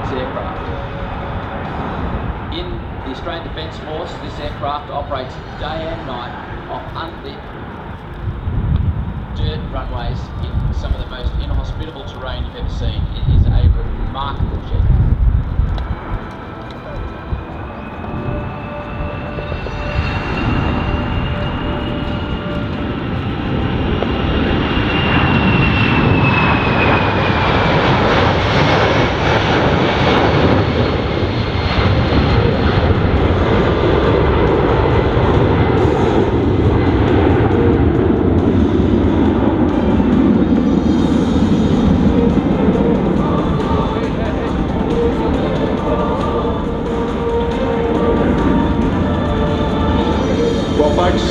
performance aircraft. In the Australian Defence Force, this aircraft operates day and night off unlit dirt runways in some of the most inhospitable terrain you've ever seen. It is a remarkable jet.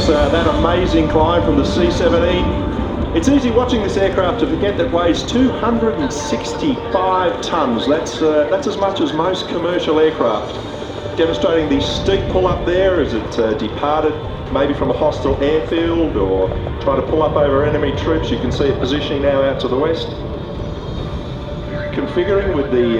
That amazing climb from the C17. It's easy watching this aircraft to forget that it weighs 265 tonnes. That's as much as most commercial aircraft. Demonstrating the steep pull up there as it departed maybe from a hostile airfield or trying to pull up over enemy troops. You can see it positioning now out to the west. Configuring with the